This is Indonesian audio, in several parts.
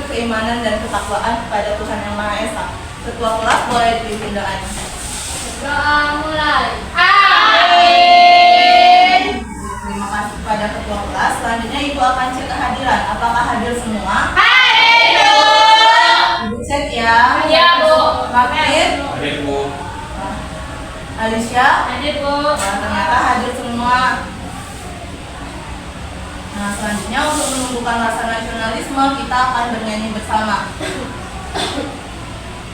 berwujud keimanan dan ketakwaan kepada Tuhan Yang Maha Esa. Ketua kelas boleh dipimpin doanya. Doa mulai. Amin. Terima kasih kepada ketua kelas. Selanjutnya ibu akan cek kehadiran. Apakah hadir semua? Hadir. Ibu cek ya. Iya, Bu. Makin. Hadir, Bu. Alicia. Hadir, Bu. Nah, ternyata hadir semua. Nah, selanjutnya untuk menumbuhkan rasa nasionalisme kita akan bernyanyi bersama.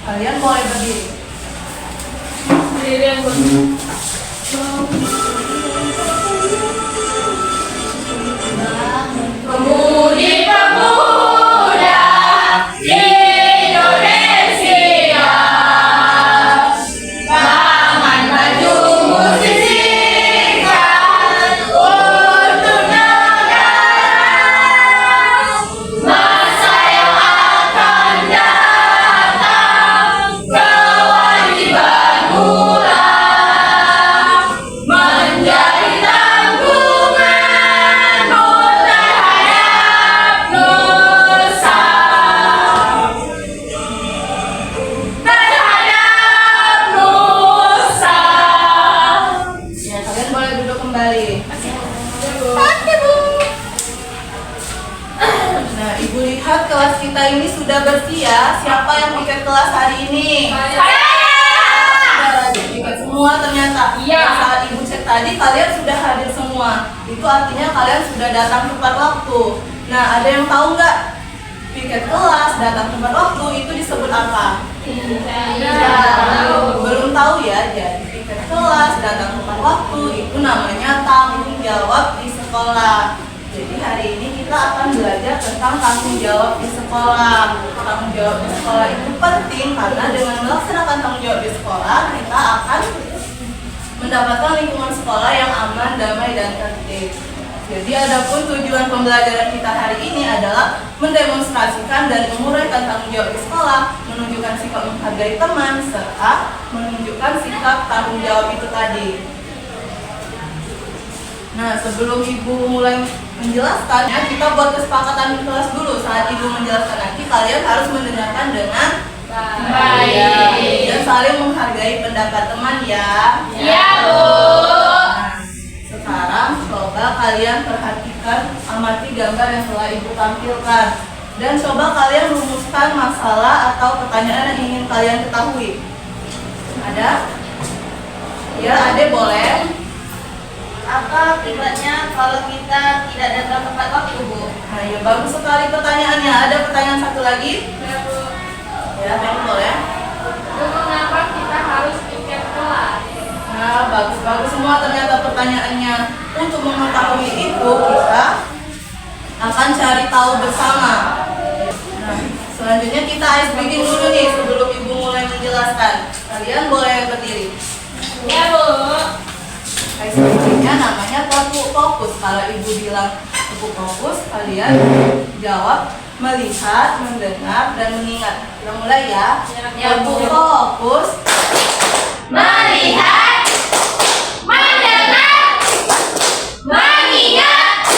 Kalian boleh berdiri. Berdiri, Bu. Pemudi-pemuda Indonesia, tangan maju musisikan untuk negara. Masa yang akan datang, kewajiban mula menjadi tanggunganmu terhadap nusa, terhadap nusa. Ya, kalian boleh duduk kembali. Oke, Bu. Nah, ibu lihat kelas kita ini sudah bersih ya. Siapa yang piket kelas hari ini? Saya. Sudah piket semua ternyata. Iya. Nah, saat ibu cek tadi kalian sudah hadir semua. Itu artinya kalian sudah datang tepat waktu. Nah, ada yang tahu nggak? Piket kelas datang tepat waktu itu disebut apa? Belum tahu ya. Jadi piket kelas datang tepat waktu itu namanya tanggung jawab di sekolah. Jadi hari ini kita akan belajar tentang tanggung jawab di sekolah. Tanggung jawab di sekolah itu penting karena dengan melaksanakan tanggung jawab di sekolah kita akan mendapatkan lingkungan sekolah yang aman, damai, dan tertib. Jadi adapun tujuan pembelajaran kita hari ini adalah mendemonstrasikan dan menguraikan tanggung jawab di sekolah, menunjukkan sikap menghargai teman, serta menunjukkan sikap tanggung jawab itu tadi. Nah, sebelum ibu mulai menjelaskan, ya, kita buat kesepakatan di kelas dulu. Saat ibu menjelaskan nanti, kalian harus mendengarkan dengan Baik. dan saling menghargai pendapat teman ya. Iya, Bu. Nah, sekarang coba kalian perhatikan, amati gambar yang telah ibu tampilkan. Dan coba kalian rumuskan masalah atau pertanyaan yang ingin kalian ketahui. Ada? Ya, Ade boleh. Apa akibatnya kalau kita tidak datang tepat waktu, Bu? Nah, ya bagus sekali pertanyaannya. Ada pertanyaan satu lagi? Ya, Bu. Ya, Temi boleh. Bu, mengapa kita harus piket kelas? Nah, bagus-bagus semua ternyata pertanyaannya. Untuk mengetahui itu, kita akan cari tahu bersama. Nah, selanjutnya kita ice breaking dulu nih sebelum ibu mulai menjelaskan. Kalian boleh berdiri. Ya, Bu. Ice breakingnya namanya tepuk fokus. Kalau ibu bilang tepuk fokus, kalian jawab melihat, mendengar, dan mengingat. Kita mulai ya. Ya, Bu. Tepuk fokus. Melihat, mendengar, mengingat,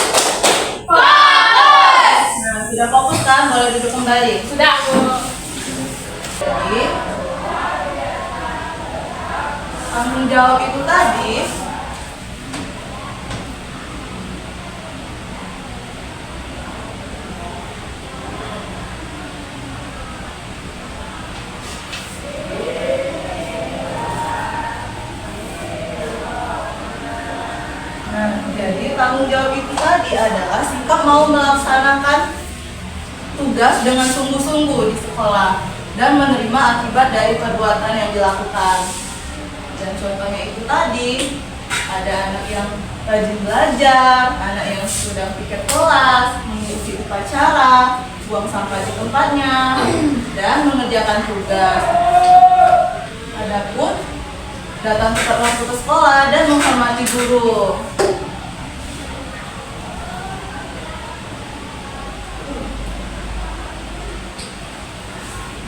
fokus. Nah, sudah fokus kan? Boleh duduk kembali. Sudah, Bu. Jadi, tanggung jawab itu tadi jadi tanggung jawab itu tadi adalah sikap mau melaksanakan tugas dengan sungguh-sungguh di sekolah dan menerima akibat dari perbuatan yang dilakukan. Dan contohnya itu tadi, ada anak yang rajin belajar, anak yang sudah piket kelas, mengikuti upacara, buang sampah di tempatnya, dan mengerjakan tugas. Adapun datang tepat waktu ke sekolah dan menghormati guru.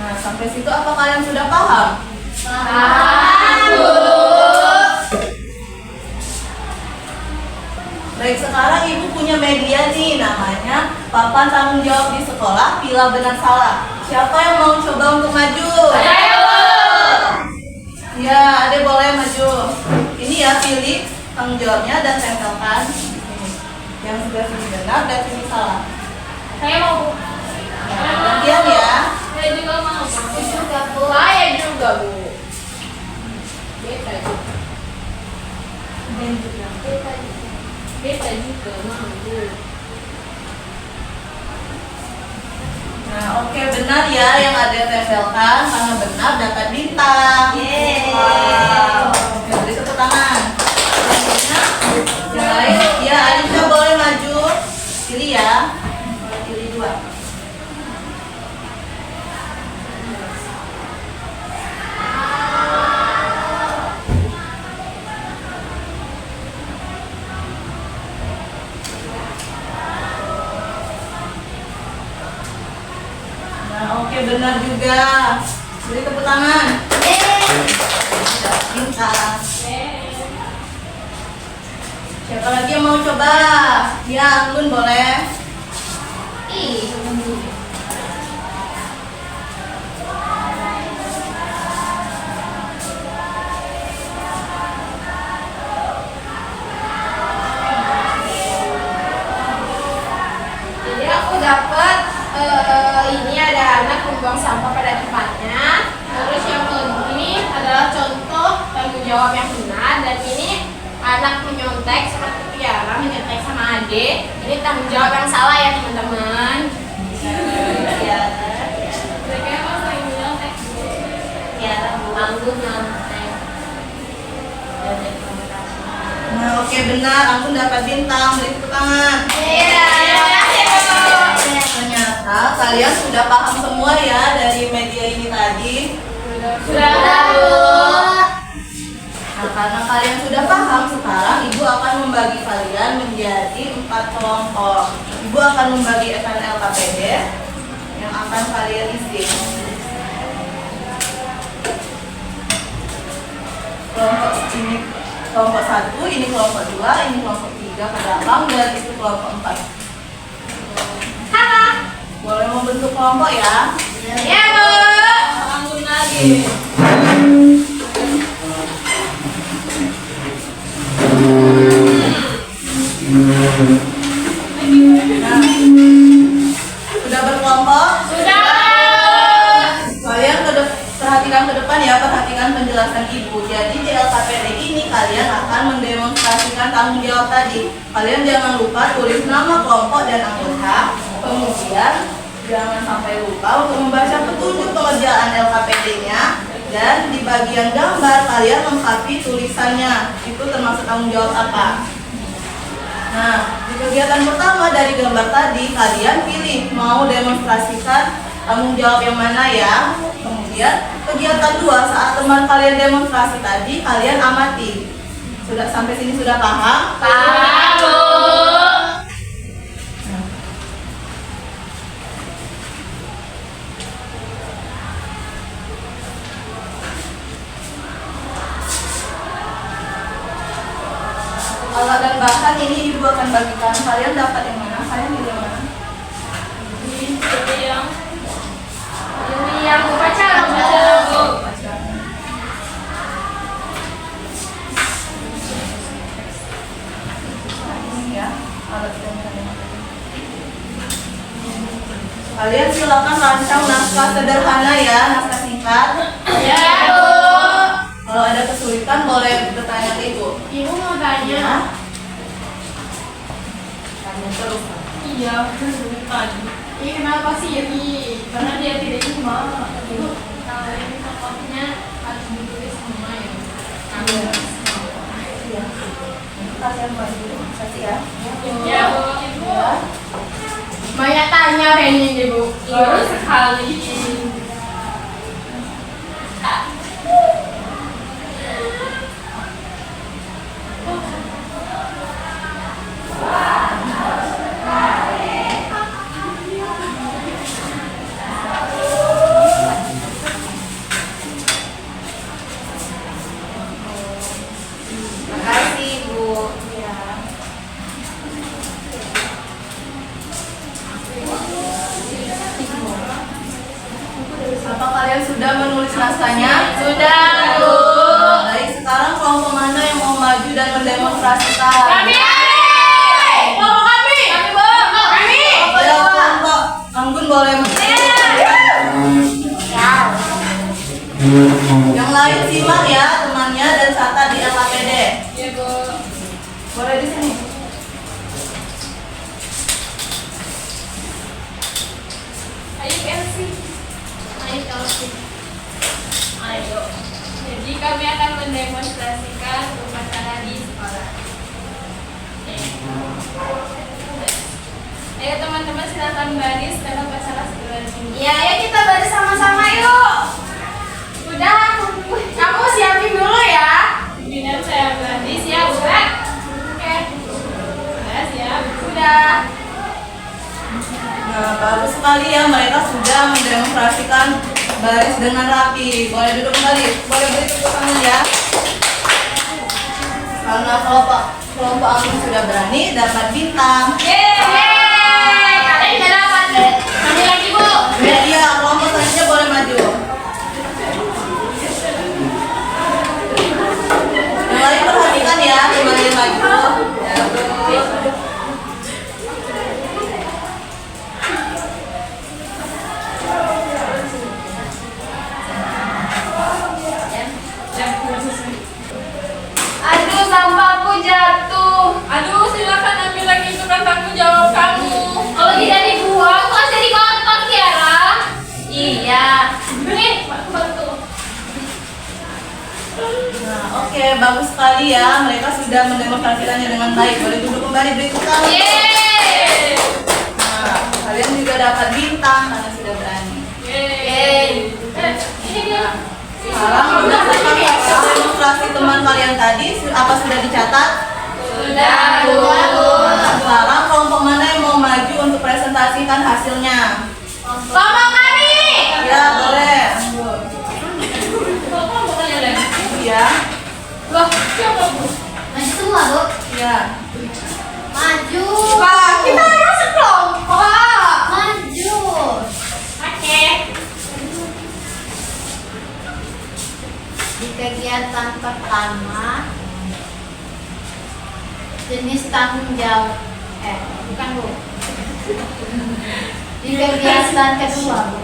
Nah, sampai situ apa kalian sudah paham? Baik, sekarang ibu punya media nih, namanya papan tanggung jawab di sekolah, pilih benar salah. Siapa yang mau coba untuk maju? Saya, Bu. Ya, Ade boleh maju. Ini ya, pilih tanggung jawabnya dan tempelkan di sini. Yang sebelah sini benar dan sini salah. Saya mau, Bu. Gantian ya. Saya juga mau, Bu. Aku juga, Bu. Saya juga, Bu. Beta juga. Dan juga. Beta juga mau, Bu. Nah, oke, benar ya yang ada tempelkan karena benar dapat bintang. Yeay. Wow. Oke, beri tepuk tangan. Selanjutnya, yang lain, ya Aisyah boleh maju. Pilih ya. Pilih dua. Nah, oke, benar juga. Beri tepuk tangan. Bintang. Siapa lagi yang mau coba? Ya, Anggun boleh. Ih. Jadi aku dapat ini ada anak membuang sampah pada tempatnya. Terus yang ini adalah contoh tanggung jawab yang benar, dan ini anak menyontek seperti Tiara menyontek sama Ade. Ini tanggung jawab yang salah ya teman-teman. Ya. Mereka apa sering menyontek? Ya, Bu. Anggun nyontek. Nah, oke, benar. Anggun dapat bintang. Beri tepuk tangan. Iya. Ternyata kalian sudah paham semua ya dari media ini tadi. Sudah, Bu. Nah, karena kalian sudah paham, sekarang Ibu akan membagi kalian menjadi 4 kelompok. Ibu akan membagi FNLKPD yang akan kalian isi. Kelompok ini kelompok 1, ini kelompok 2, ini kelompok 3 ke belakang, dan itu kelompok 4. Halo. Boleh membentuk kelompok ya? Ya, Bu. Anggun lagi. Nah, sudah berkelompok? Sudah. Kalian perhatikan ke depan ya, perhatikan penjelasan Ibu. Jadi di LKPD ini kalian akan mendemonstrasikan tanggung jawab tadi. Kalian jangan lupa tulis nama kelompok dan anggota. Kemudian jangan sampai lupa untuk membaca petunjuk pengerjaan LKPD-nya. Dan di bagian gambar kalian lengkapi tulisannya. Itu termasuk tanggung jawab apa? Nah, di kegiatan pertama dari gambar tadi, kalian pilih mau demonstrasikan tanggung jawab yang mana ya. Kemudian kegiatan 2, saat teman kalian demonstrasi tadi, kalian amati. Sudah sampai sini sudah paham? Paham, Bu. Alat dan bahan ini Ibu akan bagikan. Kalian dapat yang mana? Kalian pilih yang mana? Ini yang upacara, Bu. Ini ya, alat dan bahan. Kalian silakan rancang naskah sederhana ya, naskah singkat. Ya, Bu. Kalau ada kesulitan boleh bertanya ke Ibu. Ibu mau tanya. Ya. Tanya terus. Iya, kesulitan. Ini kenapa sih ini? Karena dia tidak cuma. Ibu, kalau ini contohnya harus ditulis semua ya. Iya. Kalian maju, kasih ya. Ya, Bu. Ibu. Ya. Banyak tanya kayaknya, Ibu. Baru sekali. Makasih, Bu. Ya. kalian sudah menulis naskahnya? Sudah, Bu. Baik, sekarang kelompok mana yang mau maju dan mendemonstrasikan? Kami. Kelompok kami. Kami, Bu. Kami. Ya, kelompok Anggun boleh. Yang lain simak ya temannya dan catat di LKPD. Iya, Bu. Boleh di sini. Ayo, Elsie. Ayo, Elsie. Ayo. Jadi kami akan mendemonstrasikan upacara di sekolah. Ayo teman-teman silakan baris karena upacara segera dimulai. Iya, ayo kita baris sama-sama yuk. Udah, kamu siapin dulu ya. Pimpinan saya berarti siap, bukan? Oke. Udah siap. Sudah. Nah, bagus sekali ya, mereka sudah mendemonstrasikan baris dengan rapi. Boleh duduk kembali, boleh beri tepuk tangan ya. Karena kelompok Anggun sudah berani dapat bintang. Yeay. Kalian udah dapat. Kami lagi, Bu. Iya, kelompok selanjutnya boleh maju. Yang lain perhatikan ya, teman yang maju. Aduh, sampahku jatuh. Aduh, silakan ambil lagi, itu kan tanggung jawab kamu. Kalau tidak dibuang, kok jadi kotor, Tiara? Iya. Nih, bantu. Nah, oke, bagus sekali ya. Mereka sudah mendemonstrasikannya dengan baik. Boleh duduk kembali, beri tepuk tangan. Yeay. Nah, kalian juga dapat bintang karena sudah berani. Yeay. Ini dia. Sekarang berdasarkan hasil demonstrasi teman kalian tadi, apa sudah dicatat? Sudah, Bu. Nah, sekarang kelompok mana yang mau maju untuk presentasikan hasilnya? Kelompok kami. Ya, boleh. Kelompok bukannya lagi. Iya. Loh, siapa, Bu? Maju semua, Bu. Iya. Maju. Wah, kita harus sekelompok. Maju. Oke. Di kegiatan pertama, jenis tanggung jawab. Bukan, Bu. Di kegiatan kedua, Bu.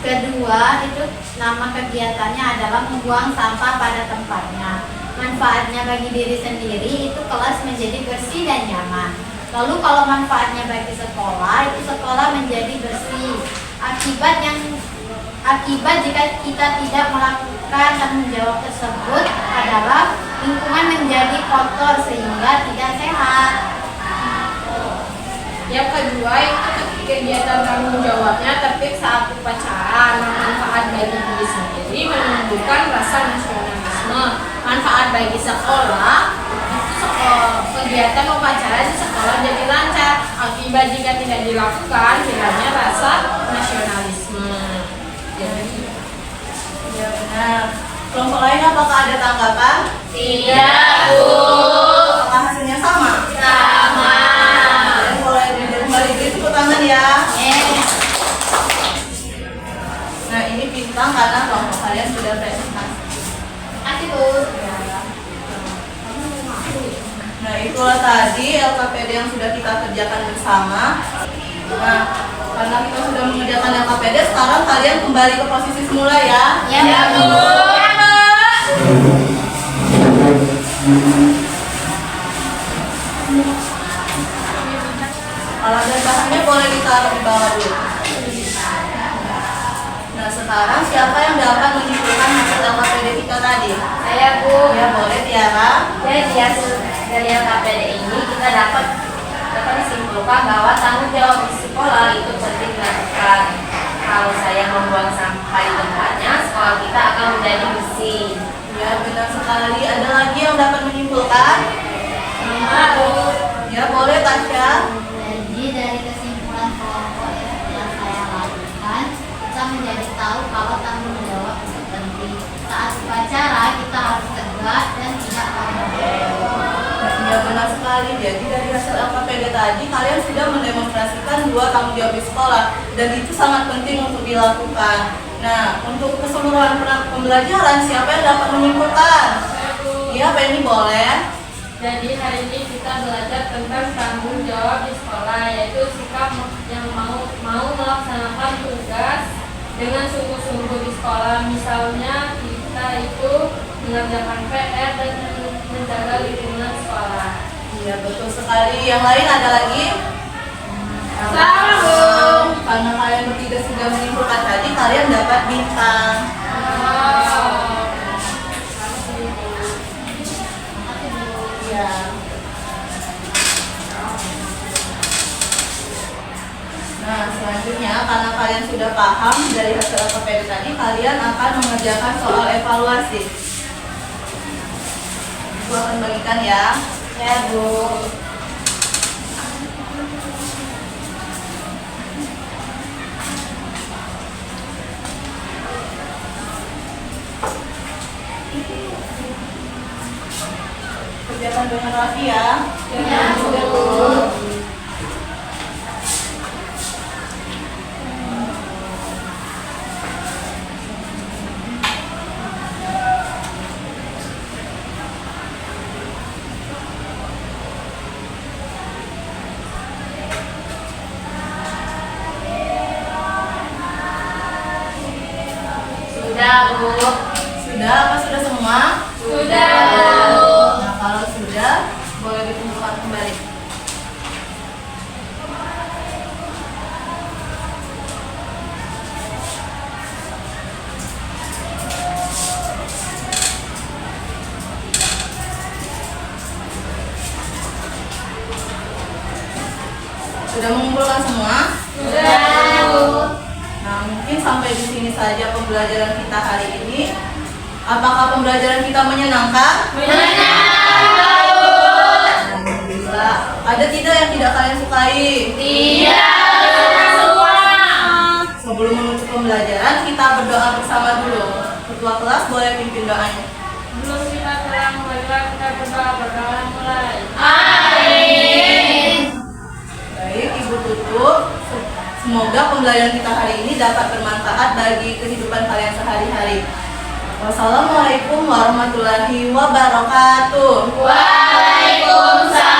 Kedua, itu nama kegiatannya adalah membuang sampah pada tempatnya. Manfaatnya bagi diri sendiri itu kelas menjadi bersih dan nyaman. Lalu kalau manfaatnya bagi sekolah, itu sekolah menjadi bersih. Akibat jika kita tidak melakukan tanggung jawab tersebut adalah lingkungan menjadi kotor sehingga tidak sehat. Yang kedua itu kegiatan tanggung jawabnya tertib saat upacara, manfaat bagi diri sendiri, menumbuhkan rasa nasionalisme. Manfaat bagi sekolah itu kegiatan upacara di sekolah jadi lancar. Akibat jika tidak dilakukan hilangnya rasa nasionalisme. Jadi Ya, benar. Kelompok lain apakah ada tanggapan? tidak, Bu. Apakah hasilnya sama? Sama. Kalian boleh duduk kembali, beri tepuk tangan ya. Nah, ini bintang karena kelompok kalian sudah presentasi. Kasih, Bu. Nah, itulah tadi LKPD yang sudah kita kerjakan bersama. Nah, karena kita sudah mengerjakan LKPD, sekarang kalian kembali ke posisi semula ya. Ya, Bu. Ya, Bu. Alat dan bahannya boleh ditaruh di bawah dulu. Nah, sekarang siapa yang dapat menyimpulkan hasil LKPD kita tadi? Saya, Bu. Ya, boleh Tiara. Jadi hasil dari LKPD ini kita dapat disimpulkan bahwa tanggung jawab di sekolah itu penting dilakukan. Kalau saya membuang sampah di tempatnya, sekolah kita akan menjadi bersih. Ya, benar sekali. Ada lagi yang dapat menyimpulkan? Ya, boleh Tasya. Jadi dari kesimpulan kelompok yang saya lakukan, kita menjadi tahu kalau tanggung jawab itu penting. Saat upacara kita harus tegak dan tidak Ya, benar sekali. Jadi dari hasil LKPD tadi kalian sudah mendemonstrasikan 2 tanggung jawab di sekolah dan itu sangat penting untuk dilakukan. Nah, untuk keseluruhan pembelajaran siapa yang dapat menyimpulkan? Iya, Pak ini boleh. Jadi hari ini kita belajar tentang tanggung jawab di sekolah, yaitu sikap yang mau melaksanakan tugas dengan sungguh-sungguh di sekolah. Misalnya kita itu mengerjakan PR dan menjaga lingkungan sekolah. Iya, betul sekali. Yang lain ada lagi? Sama. Karena kalian bertiga sudah menyimpulkan tadi, kalian dapat bintang. Iya. Nah, selanjutnya karena kalian sudah paham dari hasil LKPD tadi, kalian akan mengerjakan soal evaluasi. Ibu akan bagikan ya. Ya, Bu. Kerjakan dengan rapi ya. Ya, Bu. Sudah, Bu. Sudah apa sudah semua? Sudah. Nah, kalau sudah, boleh dikumpulkan kembali. Sudah mengumpulkan semua? Sudah, Bu. Nah, mungkin sampai di sini saja pembelajaran kita hari ini. Apakah pembelajaran kita menyenangkan? Alhamdulillah. Ada tidak yang tidak kalian sukai? Sebelum menutup pembelajaran, kita berdoa bersama dulu. Ketua kelas boleh pimpin doanya. Belum kita telah mulai, kita berdoa mulai. Baik, Ibu tutup. Semoga pembelajaran kita hari ini dapat bermanfaat bagi kehidupan kalian sehari-hari. Wassalamualaikum warahmatullahi wabarakatuh. Waalaikumsalam.